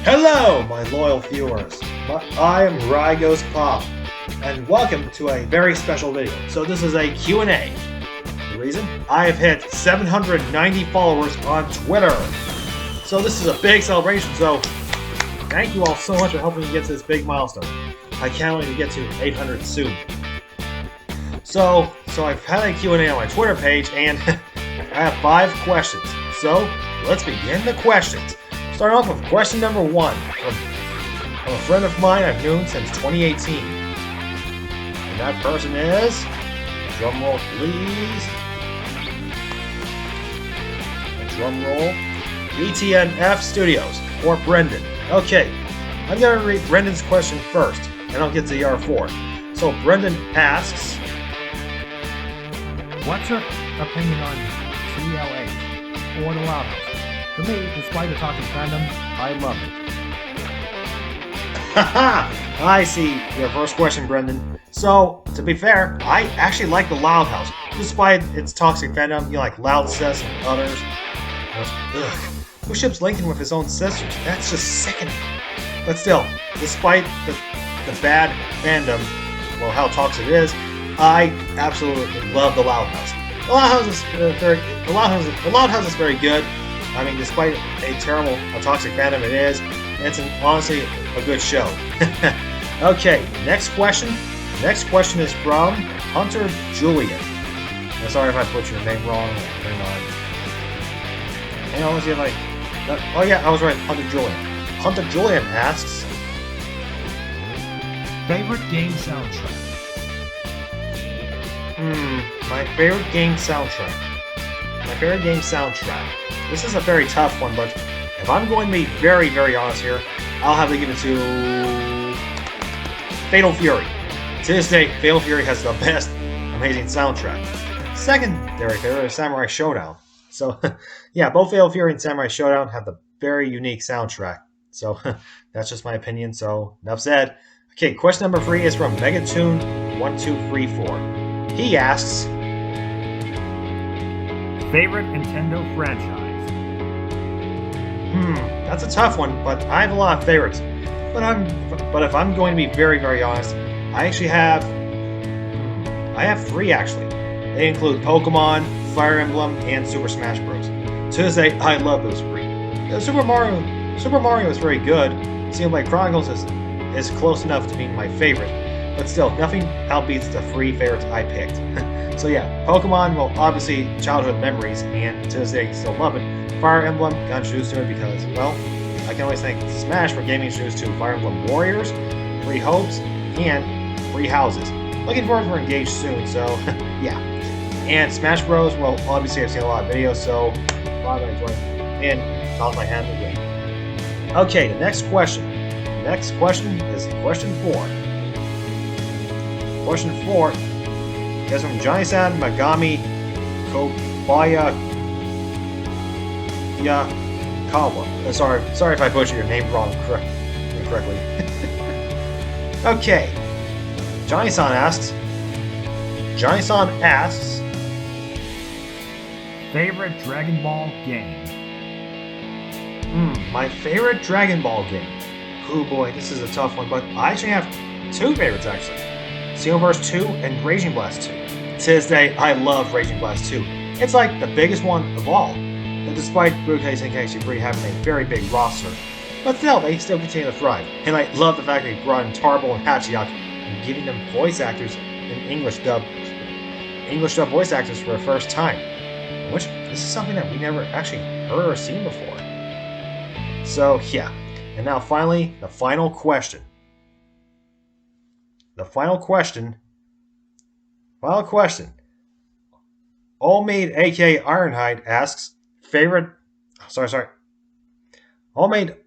Hello, my loyal viewers. I am Rygos Pop, and welcome to a very special video. So this is a Q&A. The reason? I have hit 790 followers on Twitter. So this is a big celebration, so thank you all so much for helping me get to this big milestone. I can't wait to get to 800 soon. So I've had a Q&A on my Twitter page, and I have 5 questions. So let's begin the questions. Starting off with question number 1 from a friend of mine I've known since 2018. And that person is, drumroll please, drumroll, BTNF Studios, or Brendan. Okay, I'm going to read Brendan's question first, and I'll get to the R4. So Brendan asks, what's your opinion on CLA or the Loud House? For me, despite the toxic fandom, I love it. Haha! I see your first question, Brendan. So, to be fair, I actually like the Loud House. Despite its toxic fandom, you like Loud Sis and others. Ugh. Who ships Lincoln with his own sisters? That's just sickening. But still, despite the bad fandom, well, how toxic it is, I absolutely love the Loud House. The Loud House is very good. I mean, despite a terrible, toxic fandom it is, it's honestly a good show. Okay, next question. Next question is from Hunter Julian. I'm sorry if I put your name wrong. Hang on, let's see if oh yeah, I was right. Hunter Julian. Hunter Julian asks, favorite game soundtrack? My favorite game soundtrack. My favorite game soundtrack. This is a very tough one, but if I'm going to be very, very honest here, I'll have to give it to Fatal Fury. To this day, Fatal Fury has the best amazing soundtrack. Secondary favorite is Samurai Showdown. So, yeah, both Fatal Fury and Samurai Showdown have the very unique soundtrack. So, that's just my opinion, so enough said. Okay, question number 3 is from Megatune1234. He asks, favorite Nintendo franchise? That's a tough one, but I have a lot of favorites. But if I'm going to be very, very honest, I have 3 actually. They include Pokemon, Fire Emblem, and Super Smash Bros. To this day, I love those 3. Super Mario is very good. Xenoblade Chronicles is close enough to being my favorite, but still, nothing outbeats the 3 favorites I picked. So yeah, Pokemon, well, obviously childhood memories, and to this day, still love it. Fire Emblem, got introduced to it because, well, I can always thank Smash for getting me introduced to Fire Emblem Warriors, 3 Hopes, and 3 Houses. Looking forward to engaged soon, so yeah. And Smash Bros, well, obviously I've seen a lot of videos, so glad I joined and toss my hand in the game. Okay, the next question. The next question is question 4. Question 4 is from Johnny-san Megami Kobayakawa. Sorry if I butchered your name wrong correctly. Okay. Johnny-san asks, favorite Dragon Ball game? My favorite Dragon Ball game. Oh boy, this is a tough one, but I actually have 2 favorites actually. Xenoverse 2 and Raging Blast 2. To this day, I love Raging Blast 2. It's like the biggest one of all. And despite Budokai Tenkaichi 3 having a very big roster, but still, they still continue to thrive. And I love the fact that they brought in Tarble and Hachiyak and giving them voice actors in English dub voice actors for the first time. Which, this is something that we never actually heard or seen before. So, yeah. And now finally, the final question. Allmade aka Ironhide asks, Allmade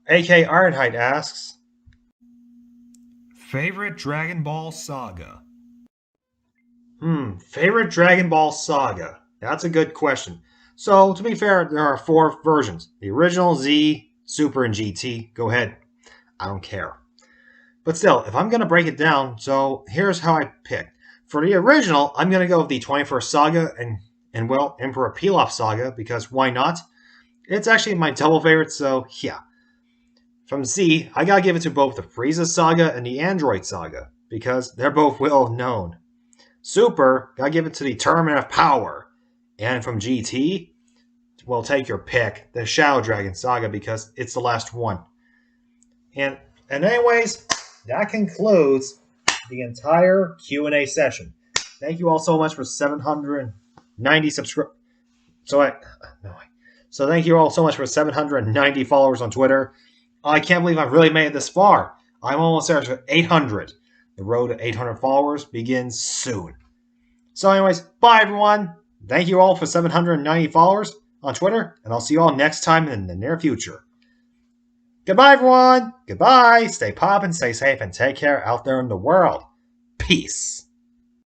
aka Ironhide asks, favorite Dragon Ball saga? Favorite Dragon Ball saga? That's a good question. So, to be fair, there are 4 versions. The original, Z, Super, and GT. Go ahead. I don't care. But still, if I'm going to break it down, so here's how I picked. For the original, I'm going to go with the 21st Saga and well, Emperor Pilaf Saga, because why not? It's actually my double favorite, so yeah. From Z, I gotta give it to both the Frieza Saga and the Android Saga, because they're both well known. Super, gotta give it to the Tournament of Power. And from GT, well, take your pick, the Shadow Dragon Saga, because it's the last one. And anyways, that concludes the entire Q&A session. Thank you all so much for 790 subscribers. So thank you all so much for 790 followers on Twitter. I can't believe I've really made it this far. I'm almost there to 800. The road to 800 followers begins soon. So anyways, bye everyone. Thank you all for 790 followers on Twitter, and I'll see you all next time in the near future. Goodbye everyone. Goodbye. Stay poppin', stay safe, and take care out there in the world. Peace.